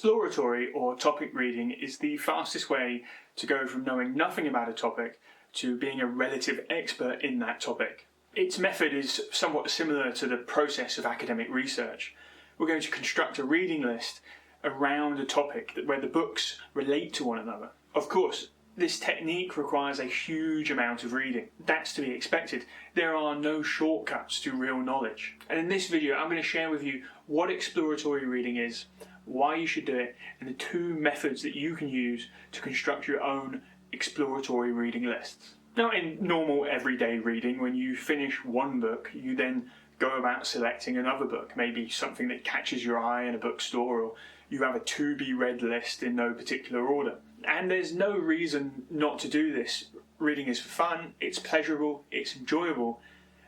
Exploratory or topic reading is the fastest way to go from knowing nothing about a topic to being a relative expert in that topic. Its method is somewhat similar to the process of academic research. We're going to construct a reading list around a topic where the books relate to one another. Of course, this technique requires a huge amount of reading. That's to be expected. There are no shortcuts to real knowledge. And in this video, I'm going to share with you what exploratory reading is, why you should do it, and the two methods that you can use to construct your own exploratory reading lists. Now, in normal everyday reading, when you finish one book, you then go about selecting another book, maybe something that catches your eye in a bookstore, or you have a to-be-read list in no particular order. And there's no reason not to do this. Reading is for fun, it's pleasurable, it's enjoyable,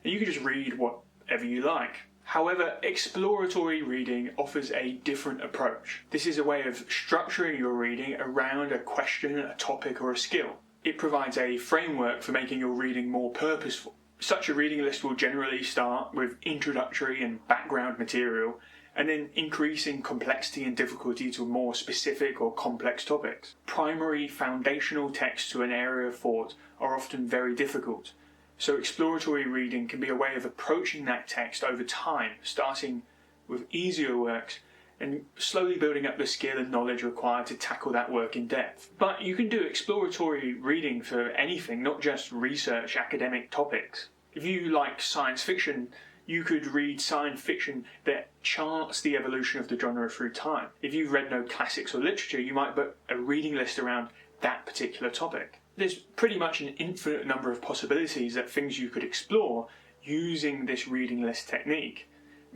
and you can just read whatever you like. However, exploratory reading offers a different approach. This is a way of structuring your reading around a question, a topic, or a skill. It provides a framework for making your reading more purposeful. Such a reading list will generally start with introductory and background material, and then increase in complexity and difficulty to more specific or complex topics. Primary foundational texts to an area of thought are often very difficult, so exploratory reading can be a way of approaching that text over time, starting with easier works and slowly building up the skill and knowledge required to tackle that work in depth. But you can do exploratory reading for anything, not just research academic topics. If you like science fiction, you could read science fiction that charts the evolution of the genre through time. If you've read no classics or literature, you might put a reading list around that particular topic. There's pretty much an infinite number of possibilities that things you could explore using this reading list technique,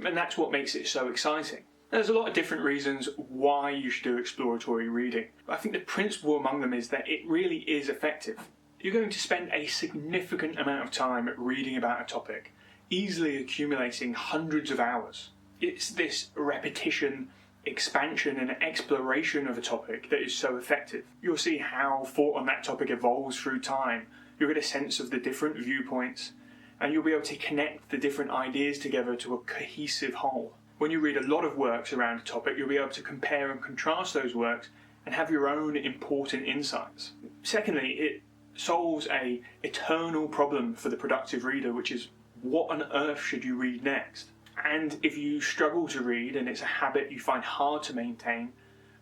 and that's what makes it so exciting. There's a lot of different reasons why you should do exploratory reading, but I think the principal among them is that it really is effective. You're going to spend a significant amount of time reading about a topic, easily accumulating hundreds of hours. It's this repetition, expansion and exploration of a topic that is so effective. You'll see how thought on that topic evolves through time. You'll get a sense of the different viewpoints, and you'll be able to connect the different ideas together to a cohesive whole. When you read a lot of works around a topic, you'll be able to compare and contrast those works and have your own important insights. Secondly, it solves an eternal problem for the productive reader, which is what on earth should you read next? And if you struggle to read and it's a habit you find hard to maintain,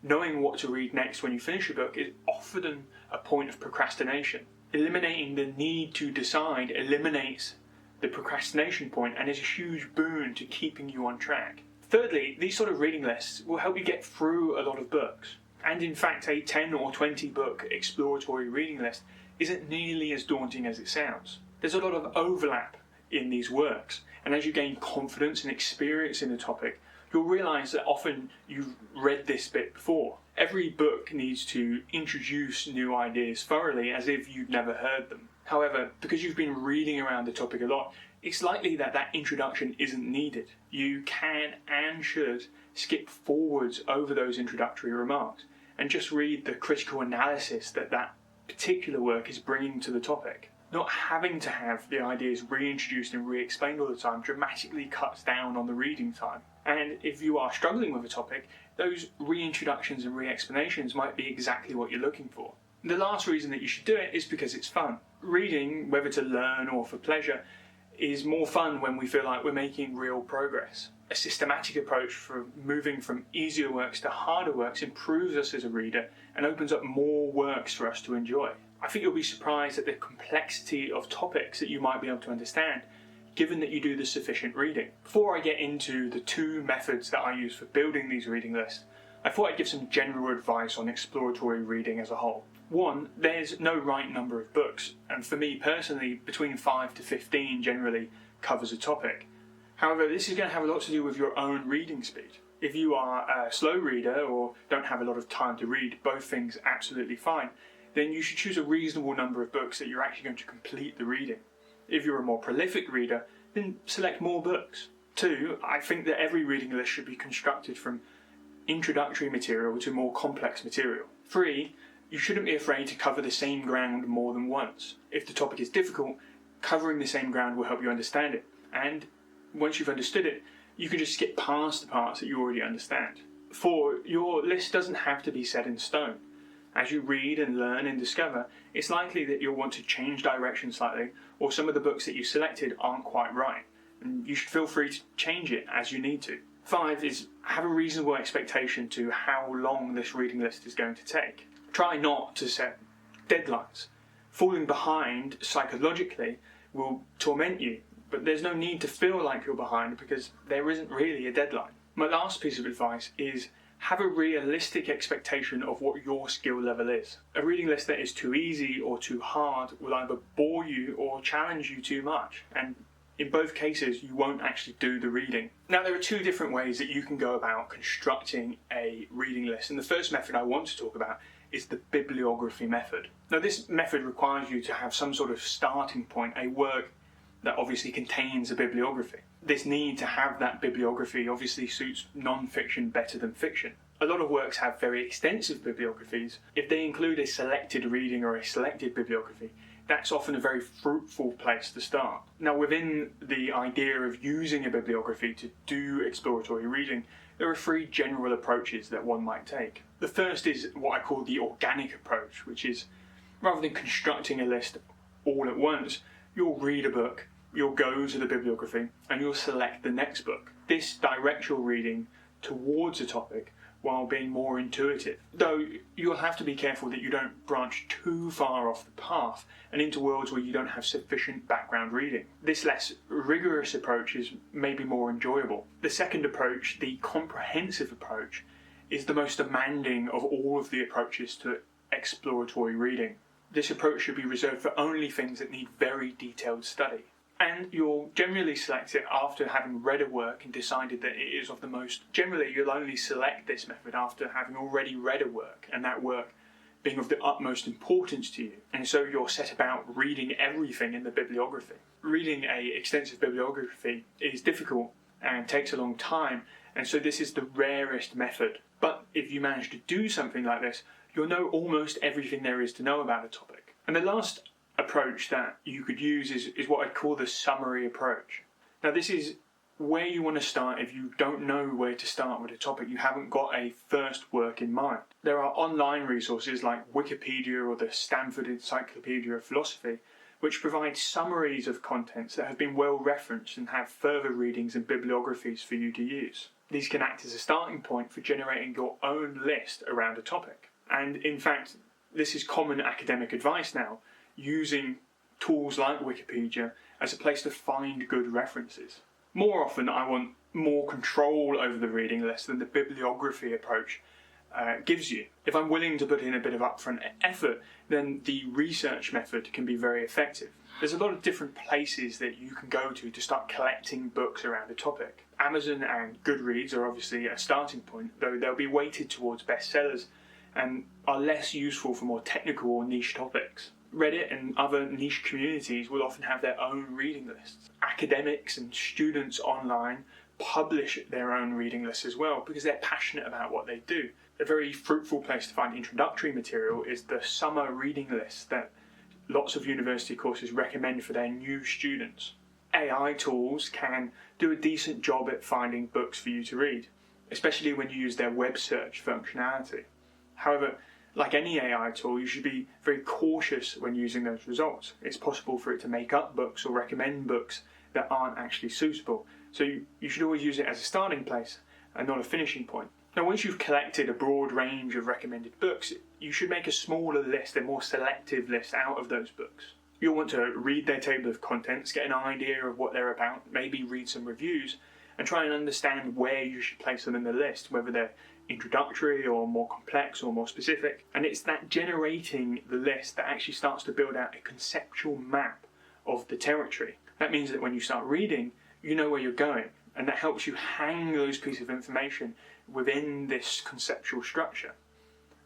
knowing what to read next when you finish a book is often a point of procrastination. Eliminating the need to decide eliminates the procrastination point and is a huge boon to keeping you on track. Thirdly, these sort of reading lists will help you get through a lot of books. And in fact, a 10 or 20 book exploratory reading list isn't nearly as daunting as it sounds. There's a lot of overlap in these works, and as you gain confidence and experience in the topic, you'll realise that often you've read this bit before. Every book needs to introduce new ideas thoroughly as if you'd never heard them. However, because you've been reading around the topic a lot, it's likely that that introduction isn't needed. You can and should skip forwards over those introductory remarks and just read the critical analysis that that particular work is bringing to the topic. Not having to have the ideas reintroduced and re-explained all the time dramatically cuts down on the reading time. And if you are struggling with a topic, those reintroductions and re-explanations might be exactly what you're looking for. The last reason that you should do it is because it's fun. Reading, whether to learn or for pleasure, is more fun when we feel like we're making real progress. A systematic approach for moving from easier works to harder works improves us as a reader and opens up more works for us to enjoy. I think you'll be surprised at the complexity of topics that you might be able to understand, given that you do the sufficient reading. Before I get into the two methods that I use for building these reading lists, I thought I'd give some general advice on exploratory reading as a whole. One, there's no right number of books, and for me personally, between 5 to 15 generally covers a topic. However, this is going to have a lot to do with your own reading speed. If you are a slow reader or don't have a lot of time to read, both things absolutely fine, then you should choose a reasonable number of books that you're actually going to complete the reading. If you're a more prolific reader, then select more books. Two, I think that every reading list should be constructed from introductory material to more complex material. Three, you shouldn't be afraid to cover the same ground more than once. If the topic is difficult, covering the same ground will help you understand it. And once you've understood it, you can just skip past the parts that you already understand. 4, your list doesn't have to be set in stone. As you read and learn and discover, it's likely that you'll want to change direction slightly, or some of the books that you selected aren't quite right, and you should feel free to change it as you need to. 5 is have a reasonable expectation to how long this reading list is going to take. Try not to set deadlines. Falling behind psychologically will torment you, but there's no need to feel like you're behind because there isn't really a deadline. My last piece of advice is have a realistic expectation of what your skill level is. A reading list that is too easy or too hard will either bore you or challenge you too much, and in both cases you won't actually do the reading. Now, there are 2 different ways that you can go about constructing a reading list, and the first method I want to talk about is the bibliography method. Now, this method requires you to have some sort of starting point, a work that obviously contains a bibliography. This need to have that bibliography obviously suits non-fiction better than fiction. A lot of works have very extensive bibliographies. If they include a selected reading or a selected bibliography, that's often a very fruitful place to start. Now, within the idea of using a bibliography to do exploratory reading, there are 3 general approaches that one might take. The first is what I call the organic approach, which is rather than constructing a list all at once, you'll read a book, you'll go to the bibliography, and you'll select the next book. This directs your reading towards a topic while being more intuitive. Though you'll have to be careful that you don't branch too far off the path and into worlds where you don't have sufficient background reading. This less rigorous approach is maybe more enjoyable. The second approach, the comprehensive approach, is the most demanding of all of the approaches to exploratory reading. This approach should be reserved for only things that need very detailed study. And you'll generally select it after having read a work and decided that it is of the most... Generally, you'll only select this method after having already read a work, and that work being of the utmost importance to you. And so you're set about reading everything in the bibliography. Reading an extensive bibliography is difficult and takes a long time, and so this is the rarest method. But if you manage to do something like this, you'll know almost everything there is to know about a topic. And the last approach that you could use is what I'd call the summary approach. Now, this is where you want to start if you don't know where to start with a topic, you haven't got a first work in mind. There are online resources like Wikipedia or the Stanford Encyclopedia of Philosophy, which provide summaries of contents that have been well referenced and have further readings and bibliographies for you to use. These can act as a starting point for generating your own list around a topic. And in fact, this is common academic advice now, using tools like Wikipedia as a place to find good references. More often, I want more control over the reading list than the bibliography approach gives you. If I'm willing to put in a bit of upfront effort, then the research method can be very effective. There's a lot of different places that you can go to start collecting books around a topic. Amazon and Goodreads are obviously a starting point, though they'll be weighted towards bestsellers and are less useful for more technical or niche topics. Reddit and other niche communities will often have their own reading lists. Academics and students online publish their own reading lists as well because they're passionate about what they do. A very fruitful place to find introductory material is the summer reading list that lots of university courses recommend for their new students. AI tools can do a decent job at finding books for you to read, especially when you use their web search functionality. However, like any AI tool, you should be very cautious when using those results. It's possible for it to make up books or recommend books that aren't actually suitable. So you should always use it as a starting place and not a finishing point. Now, once you've collected a broad range of recommended books, you should make a smaller list, a more selective list out of those books. You'll want to read their table of contents, get an idea of what they're about, maybe read some reviews, and try and understand where you should place them in the list, whether they're introductory or more complex or more specific. And it's that generating the list that actually starts to build out a conceptual map of the territory. That means that when you start reading, you know where you're going, and that helps you hang those pieces of information within this conceptual structure,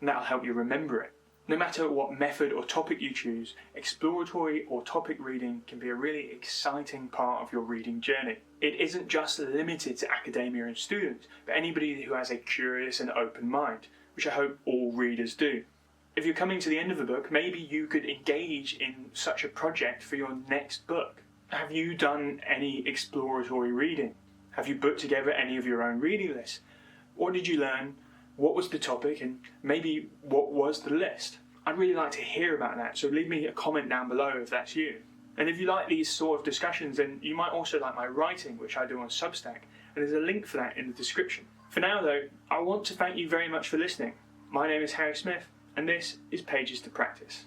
and that'll help you remember it. No matter what method or topic you choose, exploratory or topic reading can be a really exciting part of your reading journey. It isn't just limited to academia and students, but anybody who has a curious and open mind, which I hope all readers do. If you're coming to the end of a book, maybe you could engage in such a project for your next book. Have you done any exploratory reading? Have you put together any of your own reading lists? What did you learn? what was the topic and maybe what was the list. I'd really like to hear about that, so leave me a comment down below if that's you. And if you like these sort of discussions, then you might also like my writing, which I do on Substack, and there's a link for that in the description. For now though, I want to thank you very much for listening. My name is Harry Smith, and this is Pages to Practice.